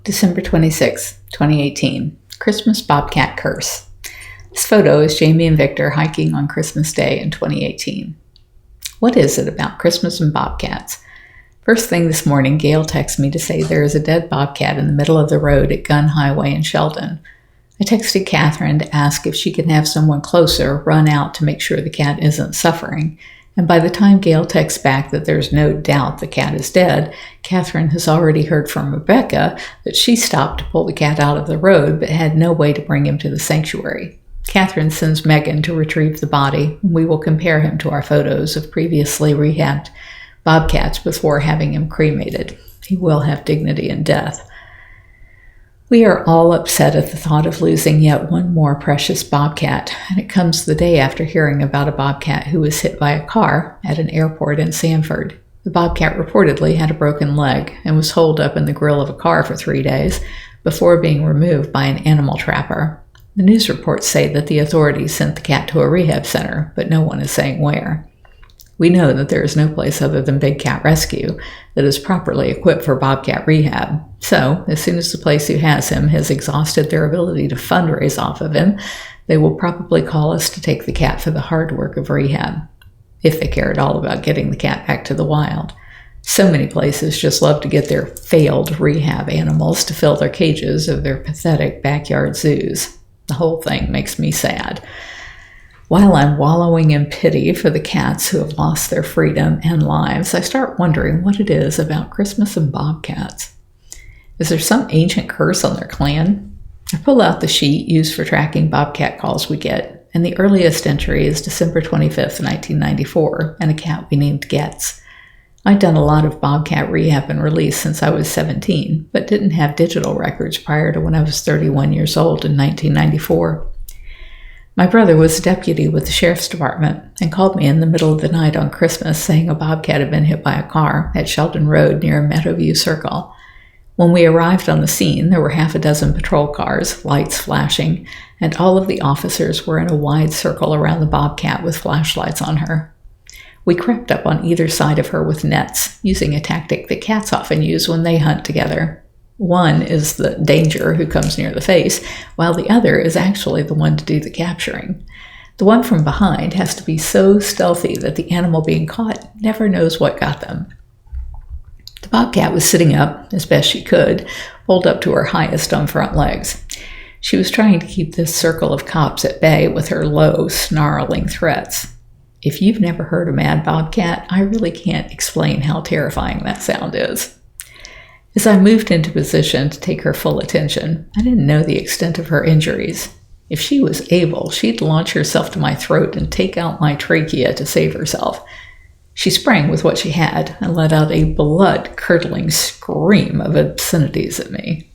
December 26, 2018. Christmas Bobcat Curse. This photo is Jamie and Victor hiking on Christmas Day in 2018. What is it about Christmas and bobcats? First thing this morning, Gale texts me to say there is a dead bobcat in the middle of the road at Gunn Highway and Sheldon. I texted Kathryn to ask if she can have someone closer run out to make sure the cat isn't suffering. And by the time Gale texts back that there's no doubt the cat is dead, Kathryn has already heard from Rebecca that she stopped to pull the cat out of the road but had no way to bring him to the sanctuary. Kathryn sends Megan to retrieve the body, and we will compare him to our photos of previously rehabbed bobcats before having him cremated. He will have dignity in death. We are all upset at the thought of losing yet one more precious bobcat, and it comes the day after hearing about a bobcat who was hit by a car at an airport in Sanford. The bobcat reportedly had a broken leg and was holed up in the grille of a car for 3 days before being removed by an animal trapper. The news reports say that the authorities sent the cat to a rehab center, but no one is saying where. We know that there is no place other than Big Cat Rescue that is properly equipped for bobcat rehab. So, as soon as the place who has him has exhausted their ability to fundraise off of him, they will probably call us to take the cat for the hard work of rehab, if they care at all about getting the cat back to the wild. So many places just love to get their failed rehab animals to fill their cages of their pathetic backyard zoos. The whole thing makes me sad. While I'm wallowing in pity for the cats who have lost their freedom and lives, I start wondering what it is about Christmas and bobcats. Is there some ancient curse on their clan? I pull out the sheet used for tracking bobcat calls we get, and the earliest entry is December 25th, 1994, and a cat we named Getz. I'd done a lot of bobcat rehab and release since I was 17, but didn't have digital records prior to when I was 31 years old in 1994. My brother was a deputy with the sheriff's department and called me in the middle of the night on Christmas saying a bobcat had been hit by a car at Sheldon Road near Meadowview Circle. When we arrived on the scene, there were half a dozen patrol cars, lights flashing, and all of the officers were in a wide circle around the bobcat with flashlights on her. We crept up on either side of her with nets, using a tactic that cats often use when they hunt together. One is the danger who comes near the face, while the other is actually the one to do the capturing. The one from behind has to be so stealthy that the animal being caught never knows what got them. The bobcat was sitting up, as best she could, pulled up to her highest on front legs. She was trying to keep this circle of cops at bay with her low, snarling threats. If you've never heard a mad bobcat, I really can't explain how terrifying that sound is. As I moved into position to take her full attention, I didn't know the extent of her injuries. If she was able, she'd launch herself to my throat and take out my trachea to save herself. She sprang with what she had and let out a blood-curdling scream of obscenities at me.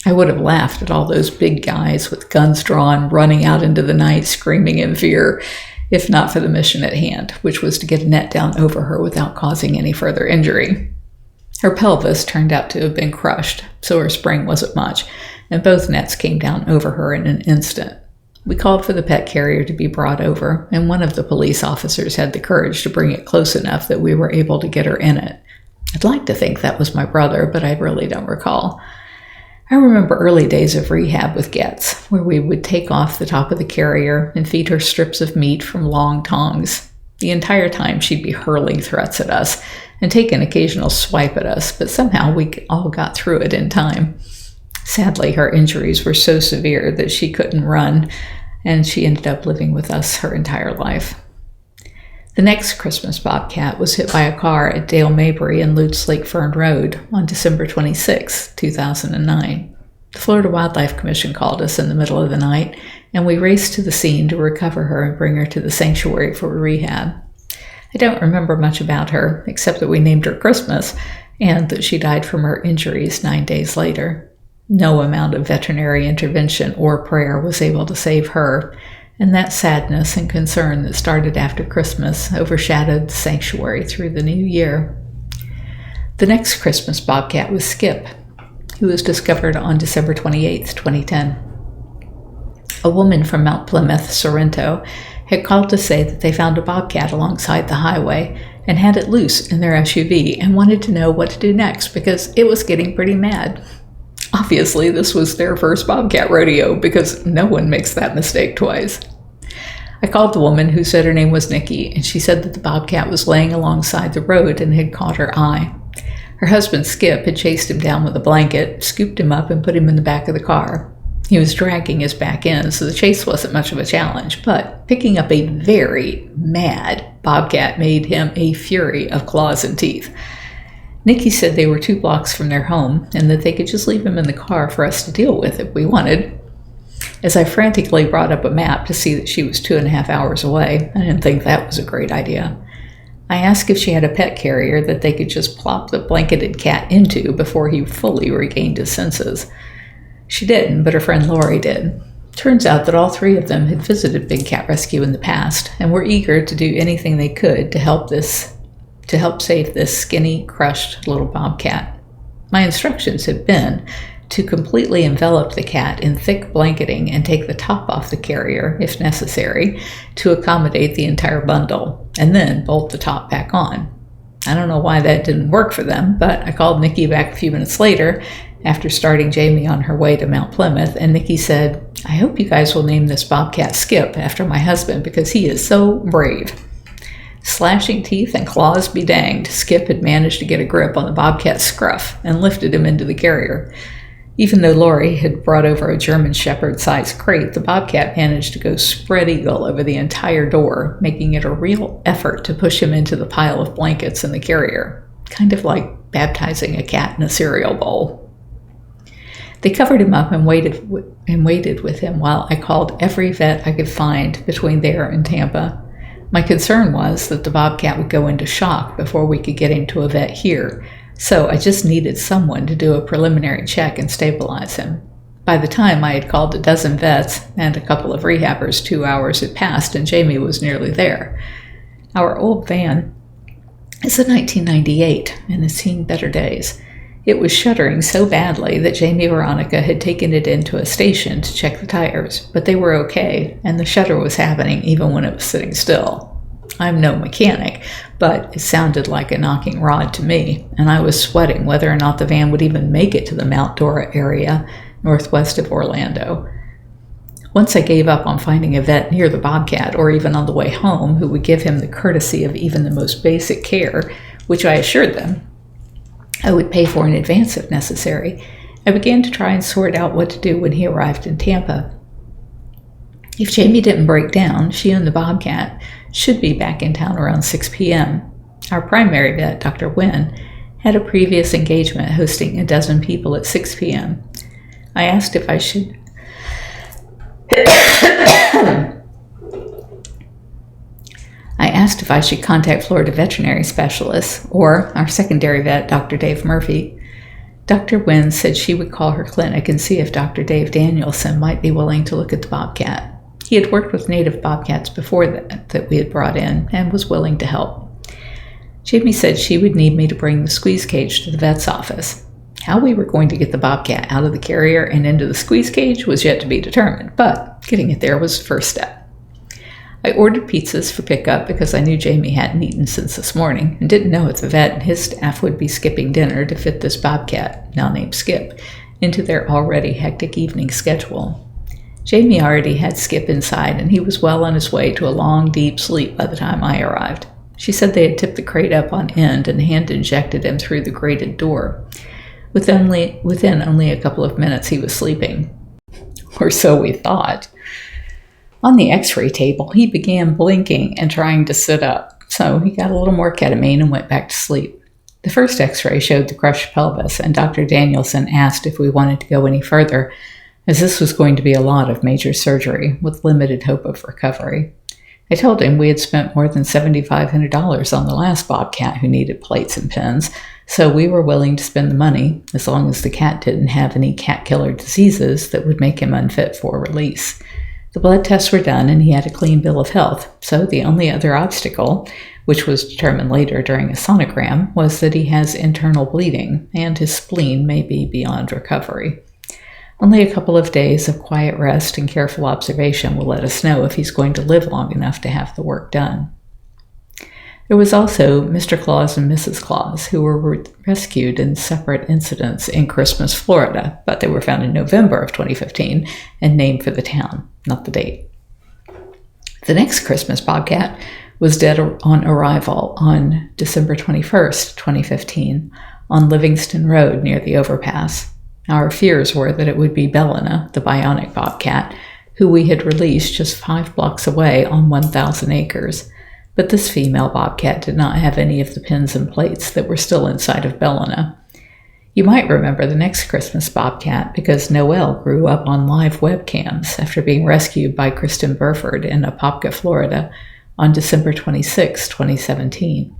I would have laughed at all those big guys with guns drawn, running out into the night, screaming in fear, if not for the mission at hand, which was to get a net down over her without causing any further injury. Her pelvis turned out to have been crushed, so her spring wasn't much, and both nets came down over her in an instant. We called for the pet carrier to be brought over, and one of the police officers had the courage to bring it close enough that we were able to get her in it. I'd like to think that was my brother, but I really don't recall. I remember early days of rehab with Getz, where we would take off the top of the carrier and feed her strips of meat from long tongs. The entire time she'd be hurling threats at us and take an occasional swipe at us, but somehow we all got through it in time. Sadly, her injuries were so severe that she couldn't run, and she ended up living with us her entire life. The next Christmas bobcat was hit by a car at Dale Mabry and Lutz Lake Fern Road on December 26, 2009. The Florida Wildlife Commission called us in the middle of the night, and we raced to the scene to recover her and bring her to the sanctuary for rehab. I don't remember much about her, except that we named her Christmas, and that she died from her injuries 9 days later. No amount of veterinary intervention or prayer was able to save her, and that sadness and concern that started after Christmas overshadowed the sanctuary through the new year. The next Christmas bobcat was Skip, who was discovered on December 28, 2010. A woman from Mount Plymouth, Sorrento, had called to say that they found a bobcat alongside the highway and had it loose in their SUV and wanted to know what to do next because it was getting pretty mad. Obviously, this was their first Bobcat rodeo because no one makes that mistake twice. I called the woman, who said her name was Nikki, and she said that the Bobcat was laying alongside the road and had caught her eye. Her husband, Skip, had chased him down with a blanket, scooped him up, and put him in the back of the car. He was dragging his back end, so the chase wasn't much of a challenge, but picking up a very mad Bobcat made him a fury of claws and teeth. Nikki said they were 2 blocks from their home and that they could just leave him in the car for us to deal with if we wanted. As I frantically brought up a map to see that she was 2.5 hours away, I didn't think that was a great idea. I asked if she had a pet carrier that they could just plop the blanketed cat into before he fully regained his senses. She didn't, but her friend Lori did. Turns out that all 3 of them had visited Big Cat Rescue in the past and were eager to do anything they could to help save this skinny, crushed little Bobcat. My instructions had been to completely envelop the cat in thick blanketing and take the top off the carrier, if necessary, to accommodate the entire bundle, and then bolt the top back on. I don't know why that didn't work for them, but I called Nikki back a few minutes later after starting Jamie on her way to Mount Plymouth, and Nikki said, "I hope you guys will name this Bobcat Skip after my husband because he is so brave." Slashing teeth and claws be danged, Skip had managed to get a grip on the Bobcat's scruff and lifted him into the carrier. Even though Lori had brought over a German Shepherd-sized crate, the Bobcat managed to go spread eagle over the entire door, making it a real effort to push him into the pile of blankets in the carrier, kind of like baptizing a cat in a cereal bowl. They covered him up and waited with him while I called every vet I could find between there and Tampa. My concern was that the Bobcat would go into shock before we could get him to a vet here, so I just needed someone to do a preliminary check and stabilize him. By the time I had called a dozen vets and a couple of rehabbers, 2 hours had passed and Jamie was nearly there. Our old van is a 1998 and has seen better days. It was shuddering so badly that Jamie Veronica had taken it into a station to check the tires, but they were okay, and the shudder was happening even when it was sitting still. I'm no mechanic, but it sounded like a knocking rod to me, and I was sweating whether or not the van would even make it to the Mount Dora area, northwest of Orlando. Once I gave up on finding a vet near the Bobcat, or even on the way home, who would give him the courtesy of even the most basic care, which I assured them I would pay for in advance if necessary, I began to try and sort out what to do when he arrived in Tampa. If Jamie didn't break down, she and the Bobcat should be back in town around 6 p.m. Our primary vet, Dr. Wynn, had a previous engagement hosting a dozen people at 6 p.m. I asked if I should contact Florida veterinary specialists or our secondary vet, Dr. Dave Murphy. Dr. Wynn said she would call her clinic and see if Dr. Dave Danielson might be willing to look at the Bobcat. He had worked with native Bobcats before that we had brought in and was willing to help. Jamie said she would need me to bring the squeeze cage to the vet's office. How we were going to get the Bobcat out of the carrier and into the squeeze cage was yet to be determined, but getting it there was the first step. I ordered pizzas for pickup because I knew Jamie hadn't eaten since this morning and didn't know if the vet and his staff would be skipping dinner to fit this Bobcat, now named Skip, into their already hectic evening schedule. Jamie already had Skip inside and he was well on his way to a long, deep sleep by the time I arrived. She said they had tipped the crate up on end and hand-injected him through the grated door. Within only a couple of minutes he was sleeping. Or so we thought. On the x-ray table, he began blinking and trying to sit up, so he got a little more ketamine and went back to sleep. The first x-ray showed the crushed pelvis, and Dr. Danielson asked if we wanted to go any further, as this was going to be a lot of major surgery with limited hope of recovery. I told him we had spent more than $7,500 on the last Bobcat who needed plates and pins, so we were willing to spend the money as long as the cat didn't have any cat-killer diseases that would make him unfit for release. The blood tests were done and he had a clean bill of health, so the only other obstacle, which was determined later during a sonogram, was that he has internal bleeding and his spleen may be beyond recovery. Only a couple of days of quiet rest and careful observation will let us know if he's going to live long enough to have the work done. There was also Mr. Claus and Mrs. Claus, who were rescued in separate incidents in Christmas, Florida, but they were found in November of 2015 and named for the town, not the date. The next Christmas Bobcat was dead on arrival on December 21st, 2015, on Livingston Road near the overpass. Our fears were that it would be Bellina, the bionic Bobcat, who we had released just 5 blocks away on 1,000 acres. But this female Bobcat did not have any of the pins and plates that were still inside of Bellina. You might remember the next Christmas Bobcat because Noelle grew up on live webcams after being rescued by Kristen Burford in Apopka, Florida on December 26, 2017.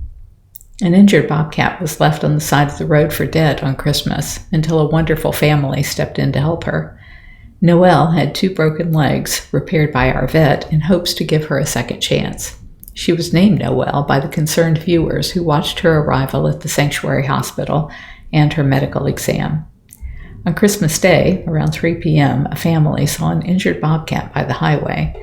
An injured Bobcat was left on the side of the road for dead on Christmas until a wonderful family stepped in to help her. Noelle had 2 broken legs repaired by our vet in hopes to give her a second chance. She was named Noelle by the concerned viewers who watched her arrival at the Sanctuary Hospital and her medical exam. On Christmas Day, around 3 p.m., a family saw an injured Bobcat by the highway.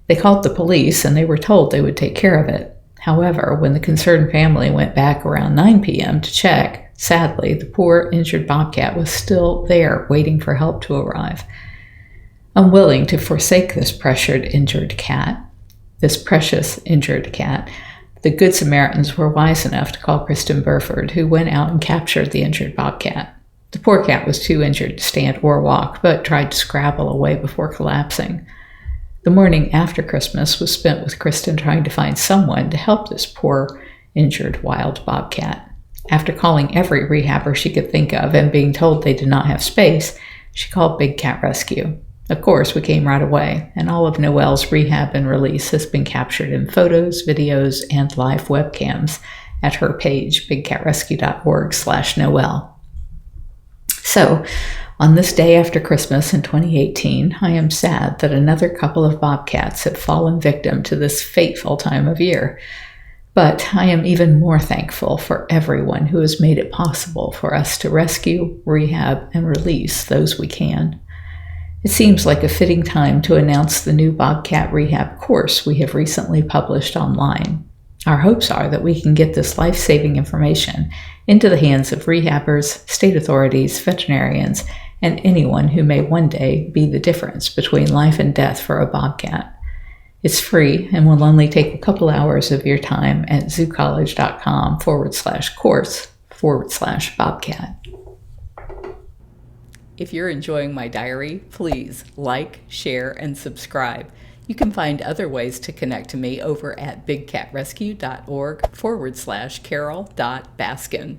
They called the police and they were told they would take care of it. However, when the concerned family went back around 9 p.m. to check, sadly, the poor injured Bobcat was still there waiting for help to arrive. Unwilling to forsake this precious injured cat, the Good Samaritans were wise enough to call Kristen Burford, who went out and captured the injured Bobcat. The poor cat was too injured to stand or walk, but tried to scrabble away before collapsing. The morning after Christmas was spent with Kristen trying to find someone to help this poor, injured wild Bobcat. After calling every rehabber she could think of and being told they did not have space, she called Big Cat Rescue. Of course, we came right away, and all of Noelle's rehab and release has been captured in photos, videos, and live webcams at her page, bigcatrescue.org/Noelle. So, on this day after Christmas in 2018, I am sad that another couple of Bobcats have fallen victim to this fateful time of year. But I am even more thankful for everyone who has made it possible for us to rescue, rehab, and release those we can. It seems like a fitting time to announce the new Bobcat Rehab course we have recently published online. Our hopes are that we can get this life-saving information into the hands of rehabbers, state authorities, veterinarians, and anyone who may one day be the difference between life and death for a Bobcat. It's free and will only take a couple hours of your time at zoocollege.com/course/Bobcat. If you're enjoying my diary, please like, share, and subscribe. You can find other ways to connect to me over at bigcatrescue.org/Carole.Baskin.